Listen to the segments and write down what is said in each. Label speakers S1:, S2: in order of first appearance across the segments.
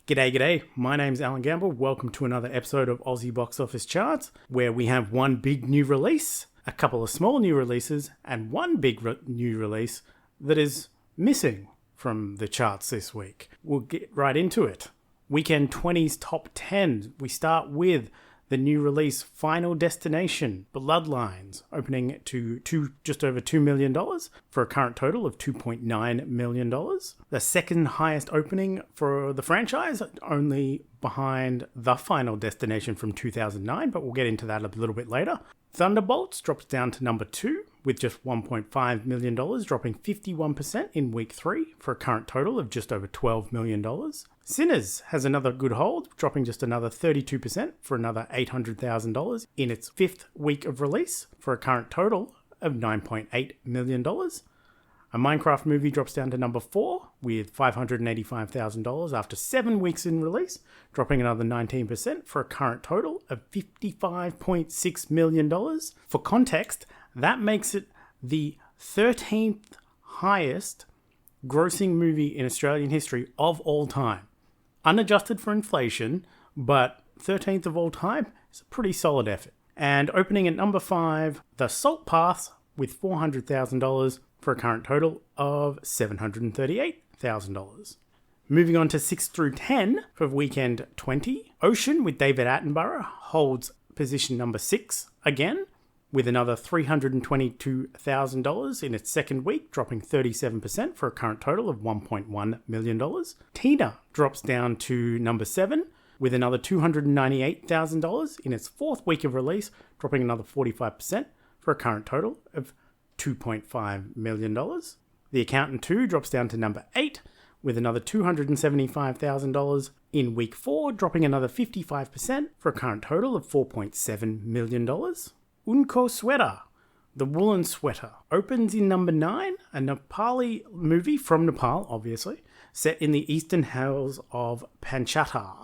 S1: G'day. My name's Alan Gamble. Welcome to another episode of Aussie Box Office Charts, where we have one big new release, a couple of small new releases, and one big new release that is missing from the charts this week. We'll get right into it. Weekend 20's top 10. We start with the new release Final Destination, Bloodlines, opening to just over $2 million for a current total of $2.9 million. The second highest opening for the franchise, only behind The Final Destination from 2009, but we'll get into that a little bit later. Thunderbolts drops down to number 2 with just $1.5 million, dropping 51% in week 3 for a current total of just over $12 million. Sinners has another good hold, dropping just another 32% for another $800,000 in its 5th week of release for a current total of $9.8 million. A Minecraft movie drops down to number 4 with $585,000 after 7 weeks in release, dropping another 19% for a current total of $55.6 million. For context, that makes it the 13th highest grossing movie in Australian history of all time. Unadjusted for inflation, but 13th of all time is a pretty solid effort. And opening at number 5, The Salt Path with $400,000 for a current total of $738,000. Moving on to 6 through 10 for weekend 20, Ocean with David Attenborough holds position number 6 again, with another $322,000 in its second week, dropping 37% for a current total of $1.1 million. Tina drops down to number 7 with another $298,000 in its 4th week of release, dropping another 45% for a current total of $2.5 million. The Accountant 2 drops down to number 8 with another $275,000 in week 4, dropping another 55% for a current total of $4.7 million. Unko Sweater, The Woolen Sweater, opens in number 9, a Nepali movie from Nepal, obviously, set in the eastern hills of Panchata.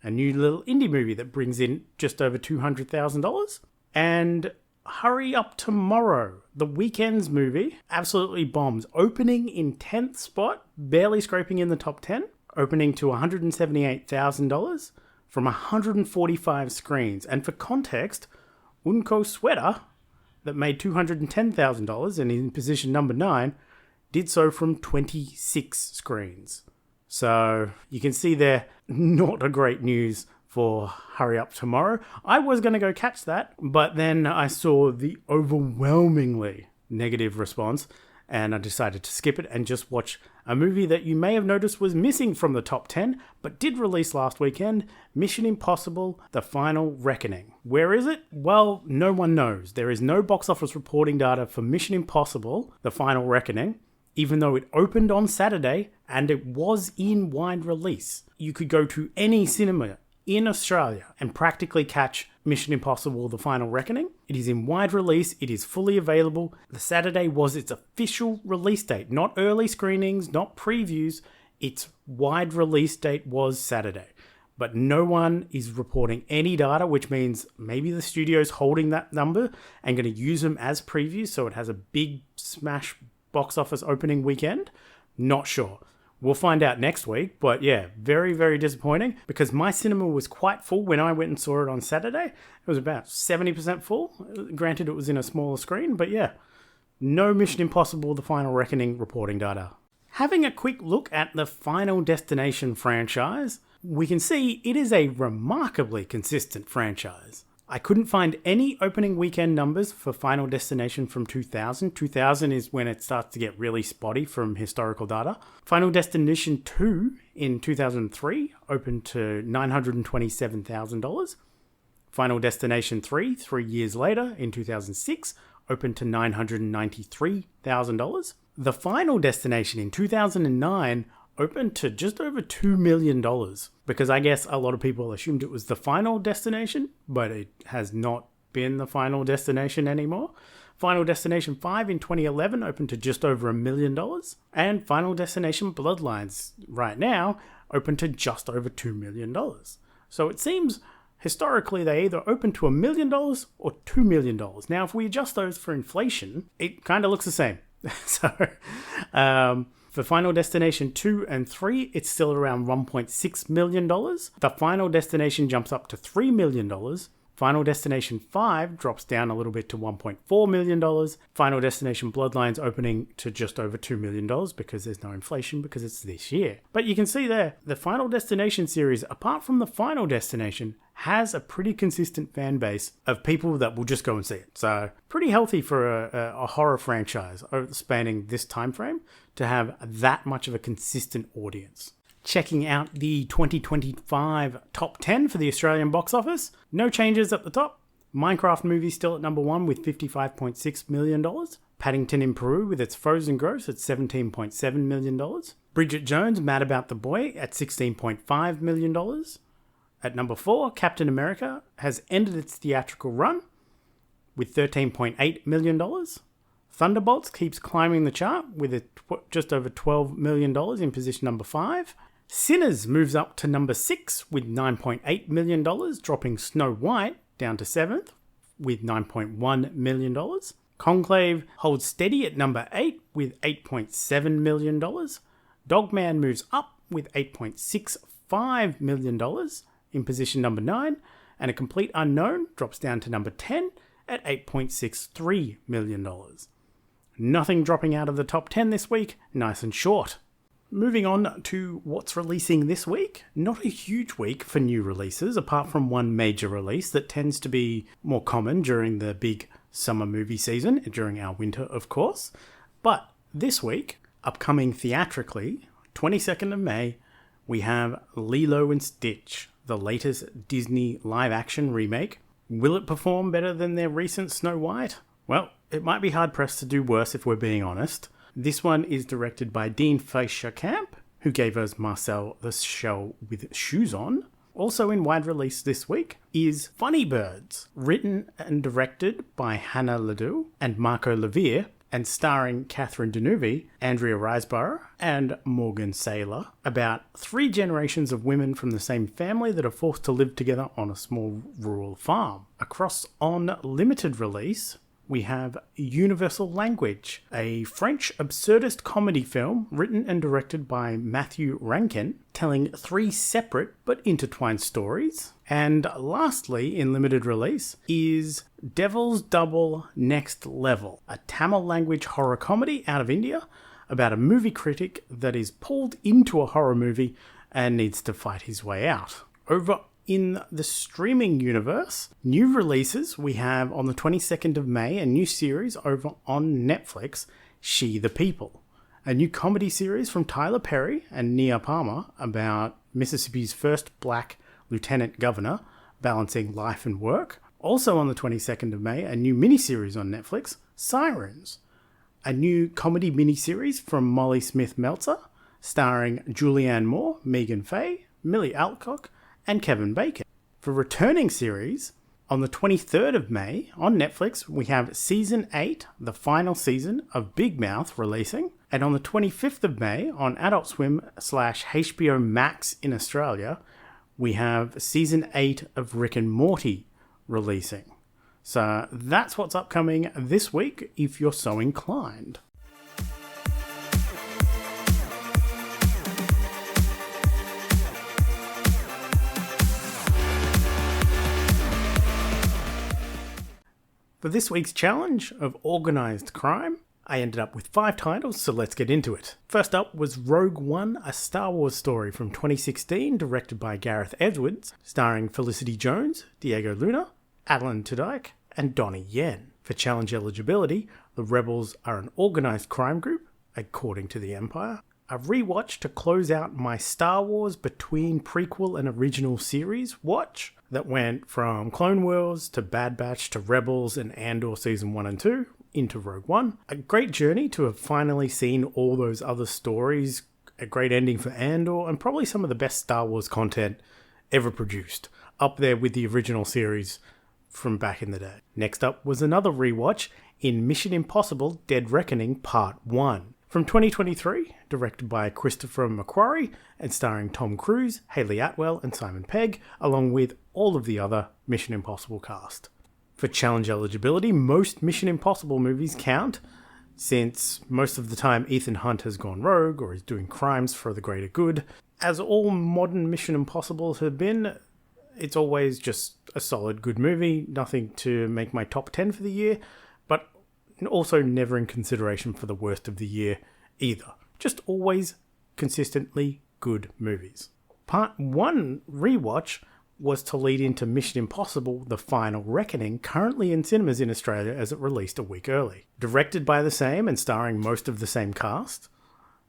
S1: A new little indie movie that brings in just over $200,000. And Hurry Up Tomorrow, the Weekend's movie, absolutely bombs, opening in 10th spot, barely scraping in the top 10, opening to $178,000 from 145 screens. And for context, Unko Sweater, that made $210,000 and in position number 9, did so from 26 screens. So you can see there, not a great news for Hurry Up Tomorrow. I was going to go catch that, but then I saw the overwhelmingly negative response and I decided to skip it and just watch a movie that you may have noticed was missing from the top 10, but did release last weekend, Mission Impossible: The Final Reckoning. Where is it? Well, no one knows. There is no box office reporting data for Mission Impossible: The Final Reckoning, even though it opened on Saturday and it was in wide release. You could go to any cinema in Australia and practically catch Mission Impossible: The Final Reckoning. It is in wide release, it is fully available. The Saturday was its official release date, not early screenings, not previews. Its wide release date was Saturday. But no one is reporting any data, which means maybe the studio's holding that number and going to use them as previews so it has a big smash box office opening weekend. Not sure. We'll find out next week, but yeah, very, very disappointing because my cinema was quite full when I went and saw it on Saturday. It was about 70% full. Granted, it was in a smaller screen, but yeah, no Mission Impossible: The Final Reckoning reporting data. Having a quick look at the Final Destination franchise, we can see it is a remarkably consistent franchise. I couldn't find any opening weekend numbers for Final Destination from 2000. 2000 is when it starts to get really spotty from historical data. Final Destination 2 in 2003 opened to $927,000. Final Destination 3, 3 years later in 2006, opened to $993,000. The Final Destination in 2009 opened to just over $2 million because I guess a lot of people assumed it was the Final Destination, but it has not been the Final Destination anymore. Final Destination 5 in 2011 opened to just over $1 million, and Final Destination Bloodlines right now opened to just over $2 million. So it seems historically they either open to $1 million or $2 million. Now, if we adjust those for inflation, it kind of looks the same. So, For Final Destination 2 and 3, it's still around $1.6 million. The Final Destination jumps up to $3 million. Final Destination 5 drops down a little bit to $1.4 million. Final Destination Bloodlines opening to just over $2 million because there's no inflation because it's this year. But you can see there, the Final Destination series, apart from the Final Destination, has a pretty consistent fan base of people that will just go and see it. So pretty healthy for a horror franchise spanning this time frame to have that much of a consistent audience. Checking out the 2025 top 10 for the Australian box office. No changes at the top. Minecraft movie still at number 1 with $55.6 million. Paddington in Peru with its Frozen gross at $17.7 million. Bridget Jones, Mad About the Boy at $16.5 million. At number 4, Captain America has ended its theatrical run with $13.8 million. Thunderbolts keeps climbing the chart with just over $12 million in position number 5. Sinners moves up to number 6 with $9.8 million, dropping Snow White down to 7th with $9.1 million. Conclave holds steady at number 8 with $8.7 million. Dogman moves up with $8.65 million in position number 9. And A Complete Unknown drops down to number 10 at $8.63 million. Nothing dropping out of the top 10 this week, nice and short. Moving on to what's releasing this week. Not a huge week for new releases, apart from one major release that tends to be more common during the big summer movie season, during our winter, of course. But this week, upcoming theatrically, 22nd of May, we have Lilo and Stitch, the latest Disney live-action remake. Will it perform better than their recent Snow White? Well, it might be hard-pressed to do worse if we're being honest. This one is directed by Dean Fleischer-Camp, who gave us Marcel the Shell with Shoes On. Also in wide release this week is Funny Birds, written and directed by Hannah Ledoux and Marco Levere, and starring Catherine Deneuve, Andrea Riseborough, and Morgan Saylor, about 3 generations of women from the same family that are forced to live together on a small rural farm. Across on limited release, we have Universal Language, a French absurdist comedy film written and directed by Matthew Rankin, telling 3 separate but intertwined stories. And lastly, in limited release, is Devil's Double Next Level, a Tamil language horror comedy out of India about a movie critic that is pulled into a horror movie and needs to fight his way out. Over in the streaming universe, new releases, we have on the 22nd of May a new series over on Netflix, She the People, a new comedy series from Tyler Perry and Nia Palmer about Mississippi's first black lieutenant governor balancing life and work. Also on the 22nd of May, a new miniseries on Netflix, Sirens, a new comedy miniseries from Molly Smith Meltzer starring Julianne Moore, Megan Faye, Millie Alcock, and Kevin Bacon. For returning series, on the 23rd of May, on Netflix, we have Season 8, the final season of Big Mouth releasing. And on the 25th of May, on Adult Swim / HBO Max in Australia, we have Season 8 of Rick and Morty releasing. So that's what's upcoming this week, if you're so inclined. For this week's challenge of organised crime, I ended up with 5 titles, so let's get into it. First up was Rogue One, a Star Wars story from 2016, directed by Gareth Edwards, starring Felicity Jones, Diego Luna, Adeline Tudyk, and Donnie Yen. For challenge eligibility, the Rebels are an organised crime group, according to the Empire. A rewatch to close out my Star Wars between prequel and original series watch that went from Clone Wars to Bad Batch to Rebels and Andor Season 1 and 2 into Rogue One. A great journey to have finally seen all those other stories, a great ending for Andor, and probably some of the best Star Wars content ever produced, up there with the original series from back in the day. Next up was another rewatch in Mission Impossible Dead Reckoning Part 1. From 2023, directed by Christopher McQuarrie and starring Tom Cruise, Hayley Atwell and Simon Pegg, along with all of the other Mission Impossible cast. For challenge eligibility, most Mission Impossible movies count, since most of the time Ethan Hunt has gone rogue or is doing crimes for the greater good. As all modern Mission Impossibles have been, it's always just a solid, good movie. Nothing to make my top 10 for the year, but also never in consideration for the worst of the year either. Just always consistently good movies. Part 1 rewatch was to lead into Mission Impossible The Final Reckoning, currently in cinemas in Australia as it released a week early. Directed by the same and starring most of the same cast.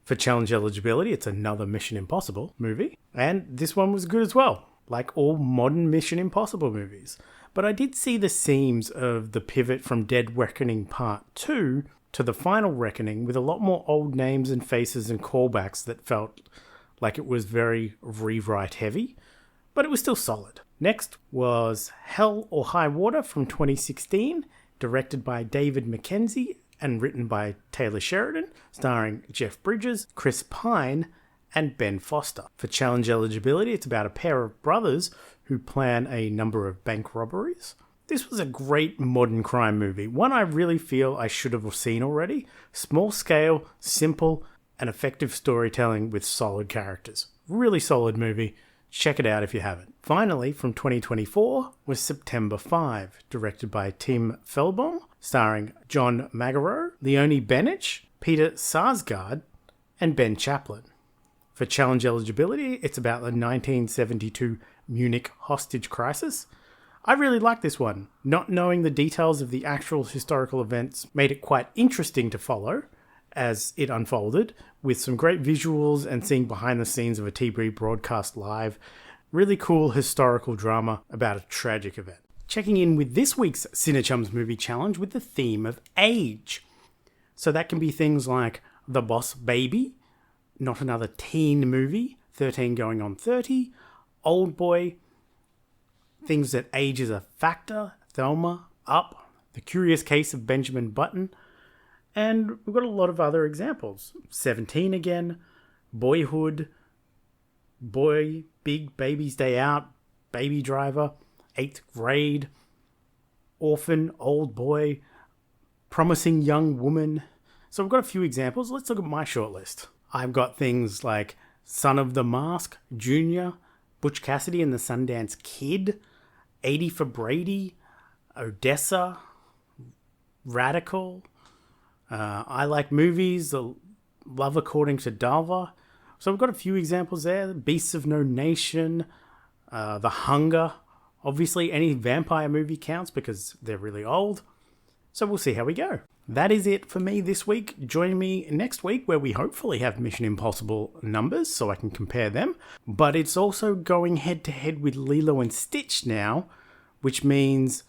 S1: For challenge eligibility, it's another Mission Impossible movie. And this one was good as well, like all modern Mission Impossible movies. But I did see the seams of the pivot from Dead Reckoning Part 2 to The Final Reckoning with a lot more old names and faces and callbacks that felt like it was very rewrite heavy. But it was still solid. Next was Hell or High Water from 2016, directed by David Mackenzie and written by Taylor Sheridan, starring Jeff Bridges, Chris Pine, and Ben Foster. For challenge eligibility, it's about a pair of brothers who plan a number of bank robberies. This was a great modern crime movie, one I really feel I should have seen already. Small scale, simple, and effective storytelling with solid characters. Really solid movie. Check it out if you haven't. Finally, from 2024 was September 5, directed by Tim Felbaum, starring John Magaro, Leonie Benich, Peter Sarsgaard, and Ben Chaplin. For challenge eligibility, it's about the 1972 Munich hostage crisis. I really like this one. Not knowing the details of the actual historical events made it quite interesting to follow as it unfolded, with some great visuals and seeing behind the scenes of a TV broadcast live. Really cool historical drama about a tragic event. Checking in with this week's Cinechums Movie Challenge with the theme of age. So that can be things like The Boss Baby, Not Another Teen Movie, 13 Going on 30, Old Boy, things that age is a factor, Thelma, Up, The Curious Case of Benjamin Button, and we've got a lot of other examples. 17 again, Boyhood, Boy, Big Baby's Day Out, Baby Driver, 8th Grade, Orphan, Old Boy, Promising Young Woman. So we've got a few examples. Let's look at my shortlist. I've got things like Son of the Mask, Junior, Butch Cassidy and the Sundance Kid, 80 for Brady, Odessa, Radical, I Like Movies, The Love According to Dalva. So we've got a few examples there. Beasts of No Nation, The Hunger. Obviously, any vampire movie counts because they're really old. So we'll see how we go. That is it for me this week. Join me next week where we hopefully have Mission Impossible numbers so I can compare them. But it's also going head to head with Lilo and Stitch now, which means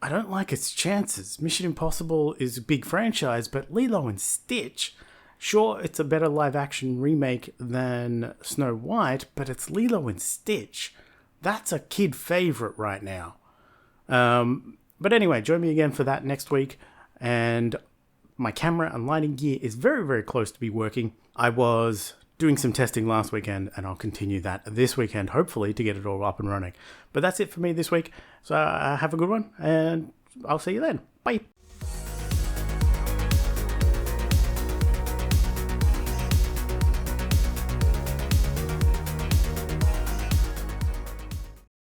S1: I don't like its chances. Mission Impossible is a big franchise, but Lilo and Stitch, sure, it's a better live-action remake than Snow White, but it's Lilo and Stitch. That's a kid favorite right now. But anyway, join me again for that next week. And my camera and lighting gear is very, very close to be working. I was doing some testing last weekend, and I'll continue that this weekend, hopefully, to get it all up and running. But that's it for me this week. So have a good one, and I'll see you then. Bye.